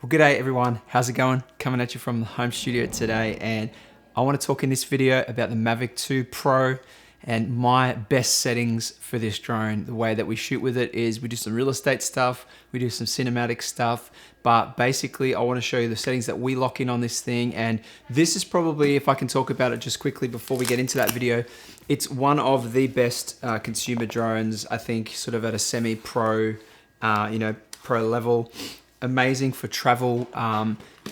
Well, g'day everyone, how's it going? Coming at you from the home studio today, and I want to talk in this video about the Mavic 2 Pro and my best settings for this drone. The way that we shoot with it is we do some real estate stuff, we do some cinematic stuff, but basically I want to show you the settings that we lock in on this thing. And this is probably, if I can talk about it just quickly before we get into that video, it's one of the best consumer drones, I think, sort of at a semi-pro, pro level. Amazing for travel,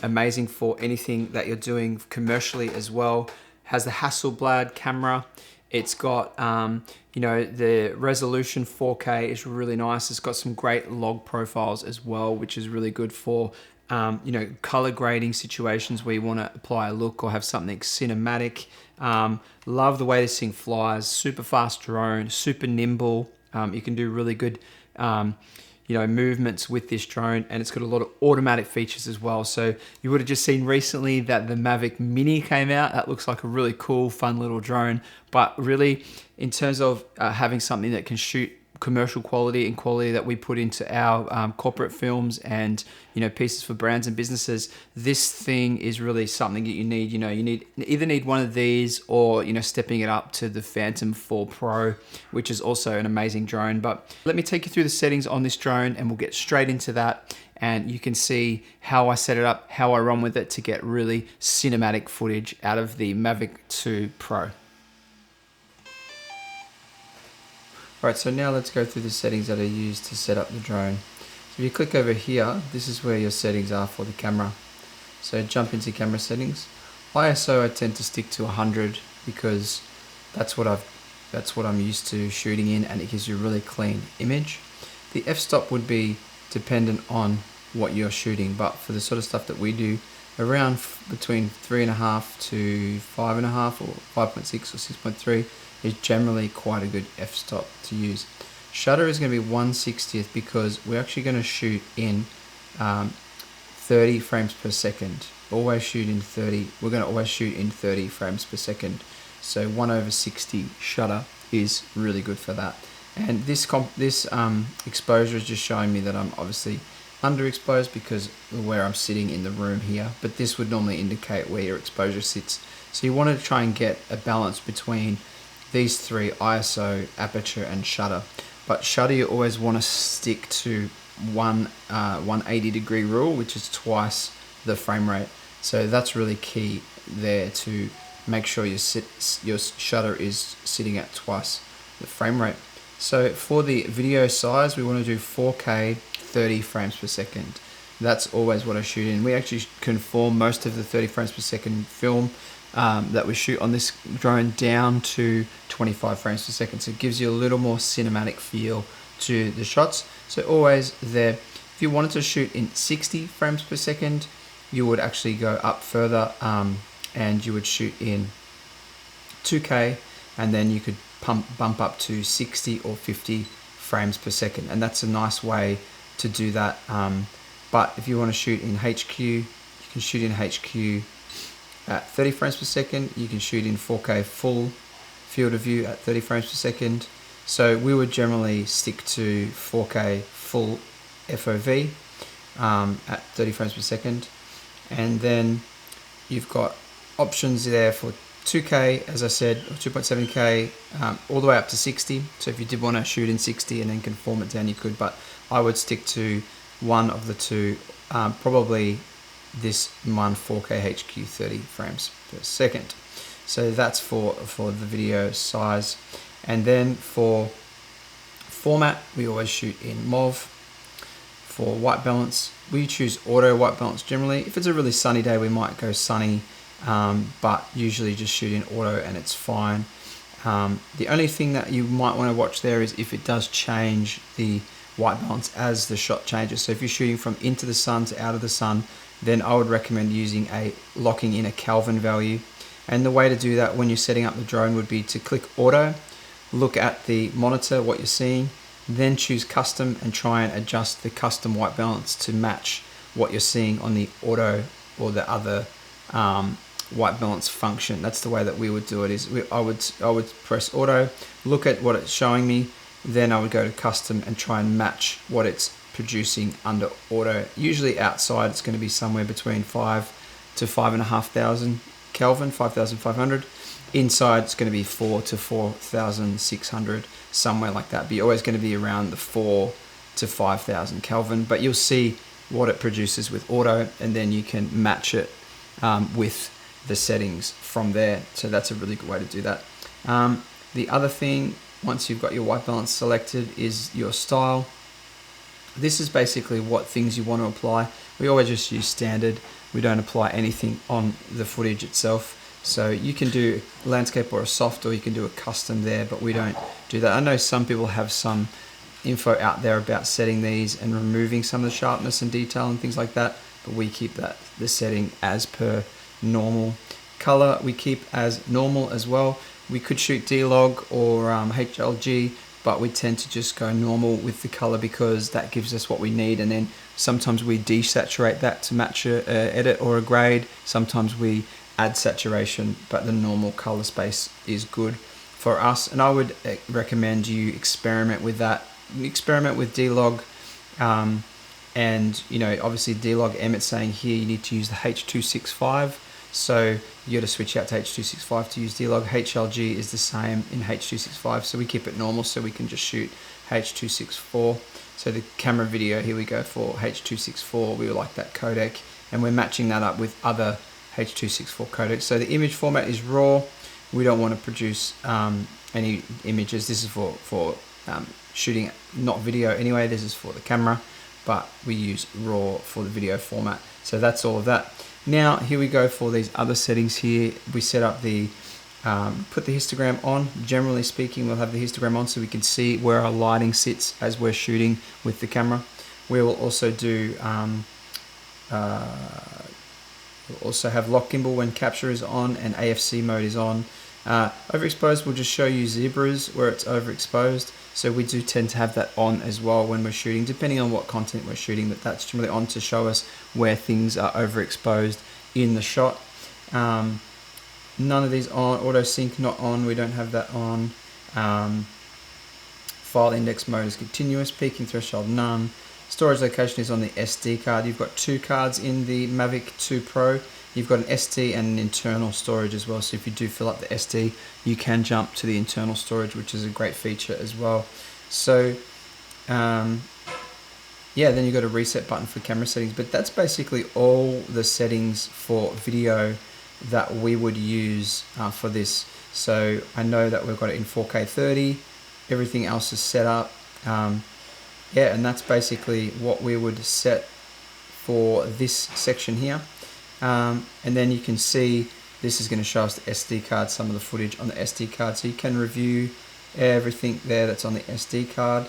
amazing for anything that you're doing commercially as well. Has the Hasselblad camera. It's got, the resolution 4K is really nice. It's got some great log profiles as well, which is really good for, color grading situations where you want to apply a look or have something cinematic. Love the way this thing flies. Super fast drone, super nimble. You can do really good, movements with this drone, and it's got a lot of automatic features as well. So you would have just seen recently that the Mavic Mini came out. That looks like a really cool, fun little drone. But really, in terms of having something that can shoot commercial quality and quality that we put into our corporate films and pieces for brands and businesses, this thing is really something that you need. You either need one of these or stepping it up to the Phantom 4 Pro, which is also an amazing drone. But let me take you through the settings on this drone and we'll get straight into that, and you can see how I set it up, how I run with it to get really cinematic footage out of the Mavic 2 Pro. Right, so now let's go through the settings that are used to set up the drone. So if you click over here, this is where your settings are for the camera. So jump into camera settings. ISO I tend to stick to 100 because that's what I'm used to shooting in, and it gives you a really clean image. The f-stop would be dependent on what you're shooting, but for the sort of stuff that we do, around between 3.5 to 5.5 or 5.6 or 6.3 is generally quite a good f-stop to use. Shutter is going to be 1/60th because we're actually going to shoot in 30 frames per second. Always shoot in 30. We're going to always shoot in 30 frames per second. So 1/60 shutter is really good for that. And this exposure is just showing me that I'm obviously underexposed because of where I'm sitting in the room here. But this would normally indicate where your exposure sits. So you want to try and get a balance between these three: ISO, aperture, and shutter. But shutter, you always want to stick to 180-degree rule, which is twice the frame rate. So that's really key there, to make sure your shutter is sitting at twice the frame rate. So for the video size, we want to do 4K 30 frames per second. That's always what I shoot in. We actually conform most of the 30 frames per second film that we shoot on this drone down to 25 frames per second. So it gives you a little more cinematic feel to the shots. So always there. If you wanted to shoot in 60 frames per second, you would actually go up further and you would shoot in 2K, and then you could bump up to 60 or 50 frames per second. And that's a nice way to do that. But if you want to shoot in HQ, you can shoot in HQ at 30 frames per second. You can shoot in 4K full field of view at 30 frames per second. So we would generally stick to 4K full FOV at 30 frames per second. And then you've got options there for 2K, as I said, or 2.7K, all the way up to 60. So if you did want to shoot in 60 and then conform it down, you could, but I would stick to one of the two, probably this one 4K HQ 30 frames per second. So that's for the video size. And then for format, we always shoot in MOV. For white balance, we choose auto white balance generally. If it's a really sunny day, we might go sunny, but usually just shoot in auto and it's fine. The only thing that you might want to watch there is if it does change the white balance as the shot changes. So if you're shooting from into the sun to out of the sun, then I would recommend locking in a Kelvin value. And the way to do that when you're setting up the drone would be to click auto, look at the monitor, what you're seeing, then choose custom and try and adjust the custom white balance to match what you're seeing on the auto or the other white balance function. That's the way that we would do it. I would press auto, look at what it's showing me, then I would go to custom and try and match what it's producing under auto. Usually outside it's going to be somewhere between 5 to 5,500 Kelvin, 5,500. Inside it's going to be 4 to 4,600, somewhere like that. But you're always going to be around the 4 to 5,000 Kelvin. But you'll see what it produces with auto, and then you can match it with the settings from there. So that's a really good way to do that. The other thing, once you've got your white balance selected, is your style. This is basically what things you want to apply. We always just use standard. We don't apply anything on the footage itself. So you can do landscape or a soft, or you can do a custom there, but we don't do that. I know some people have some info out there about setting these and removing some of the sharpness and detail and things like that, but we keep that the setting as per normal. Color we keep as normal as well. We could shoot D-Log or HLG, but we tend to just go normal with the color because that gives us what we need. And then sometimes we desaturate that to match a edit or a grade. Sometimes we add saturation, but the normal color space is good for us. And I would recommend you experiment with that. Experiment with D-Log, and you know, obviously D-Log, Emmett's saying here you need to use the H.265. So you got to switch out to H.265 to use D-Log. HLG is the same in H.265, so we keep it normal so we can just shoot H.264. So the camera video, here we go for H.264. We like that codec, and we're matching that up with other H.264 codecs. So the image format is RAW. We don't want to produce any images. This is for shooting, not video anyway. This is for the camera, but we use RAW for the video format. So that's all of that. Now here we go for these other settings here. We set up the, put the histogram on. Generally speaking, we'll have the histogram on so we can see where our lighting sits as we're shooting with the camera. We will also do, we'll also have lock gimbal when capture is on and AFC mode is on. Overexposed will just show you zebras where it's overexposed. So we do tend to have that on as well when we're shooting, depending on what content we're shooting, but that's generally on to show us where things are overexposed in the shot. None of these on. Auto sync not on, we don't have that on. File index mode is continuous. Peaking threshold none. Storage location is on the SD card. You've got two cards in the Mavic 2 Pro. You've got an SD and an internal storage as well. So if you do fill up the SD, you can jump to the internal storage, which is a great feature as well. So yeah, then you've got a reset button for camera settings, but that's basically all the settings for video that we would use for this. So I know that we've got it in 4K 30, everything else is set up. Yeah, and that's basically what we would set for this section here. And then you can see this is going to show us the SD card, some of the footage on the SD card. So you can review everything there that's on the SD card,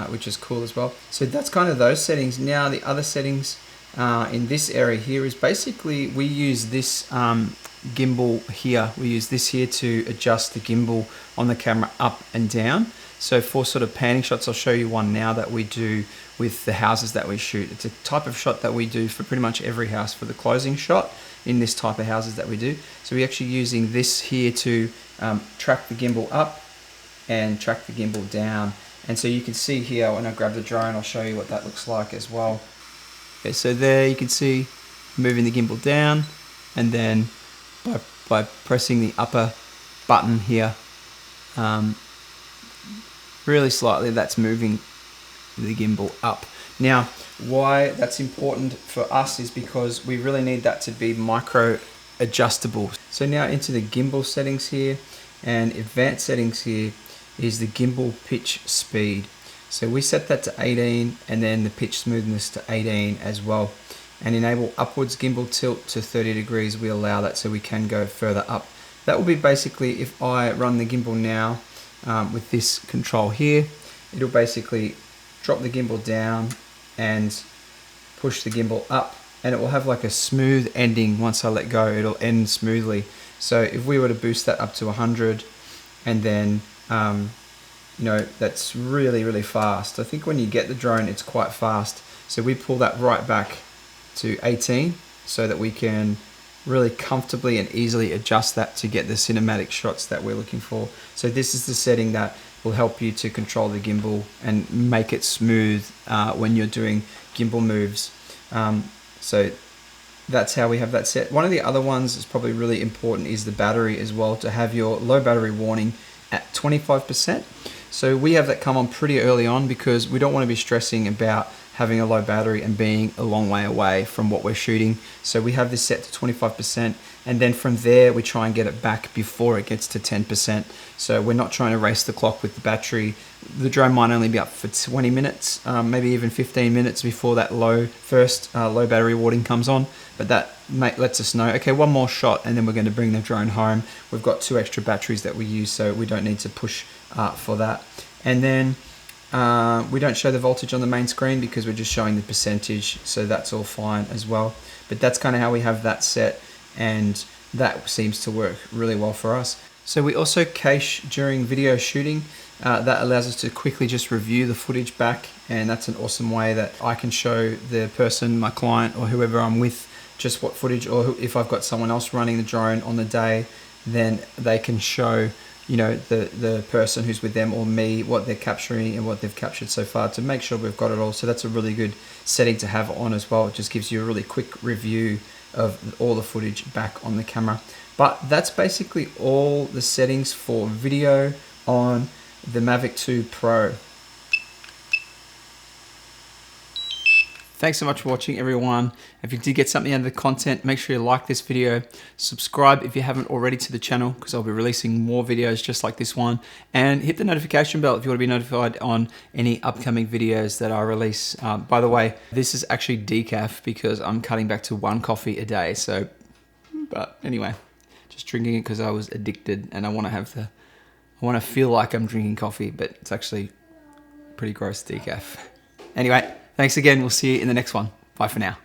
which is cool as well. So that's kind of those settings. Now the other settings in this area here is basically we use this gimbal here. We use this here to adjust the gimbal on the camera up and down. So for sort of panning shots, I'll show you one now that we do with the houses that we shoot. It's a type of shot that we do for pretty much every house for the closing shot in this type of houses that we do. So we're actually using this here to track the gimbal up and track the gimbal down. And so you can see here, when I grab the drone, I'll show you what that looks like as well. Okay, so there you can see moving the gimbal down, and then by pressing the upper button here, really slightly, that's moving the gimbal up. Now, why that's important for us is because we really need that to be micro adjustable. So now into the gimbal settings here, and advanced settings here is the gimbal pitch speed. So we set that to 18, and then the pitch smoothness to 18 as well. And enable upwards gimbal tilt to 30 degrees, we allow that so we can go further up. That will be basically, if I run the gimbal now with this control here, it'll basically drop the gimbal down and push the gimbal up, and it will have like a smooth ending. Once I let go, it'll end smoothly. So if we were to boost that up to 100, and then you know, that's really, really fast. I think when you get the drone, it's quite fast. So we pull that right back to 18 so that we can really comfortably and easily adjust that to get the cinematic shots that we're looking for. So this is the setting that will help you to control the gimbal and make it smooth when you're doing gimbal moves. So that's how we have that set. One of the other ones is probably really important is the battery as well, to have your low battery warning at 25%. So we have that come on pretty early on because we don't want to be stressing about having a low battery and being a long way away from what we're shooting. So we have this set to 25%, and then from there we try and get it back before it gets to 10%. So we're not trying to race the clock with the battery. The drone might only be up for 20 minutes, maybe even 15 minutes before that first low battery warning comes on. But that lets us know, okay, one more shot and then we're going to bring the drone home. We've got 2 extra batteries that we use, so we don't need to push for that. And then we don't show the voltage on the main screen because we're just showing the percentage, so that's all fine as well. But that's kind of how we have that set, and that seems to work really well for us. So we also cache during video shooting. That allows us to quickly just review the footage back, and that's an awesome way that I can show the person, my client or whoever I'm with, just what footage, or if I've got someone else running the drone on the day, then they can show, you know, the person who's with them or me what they're capturing and what they've captured so far, to make sure we've got it all. So that's a really good setting to have on as well. It just gives you a really quick review of all the footage back on the camera. But that's basically all the settings for video on the Mavic 2 Pro. Thanks so much for watching, everyone. If you did get something out of the content, make sure you like this video, subscribe if you haven't already to the channel, because I'll be releasing more videos just like this one, and hit the notification bell if you want to be notified on any upcoming videos that I release. By the way, this is actually decaf because I'm cutting back to 1 coffee a day. So, but anyway, just drinking it because I was addicted and I want to feel like I'm drinking coffee, but it's actually pretty gross decaf. Anyway, thanks again. We'll see you in the next one. Bye for now.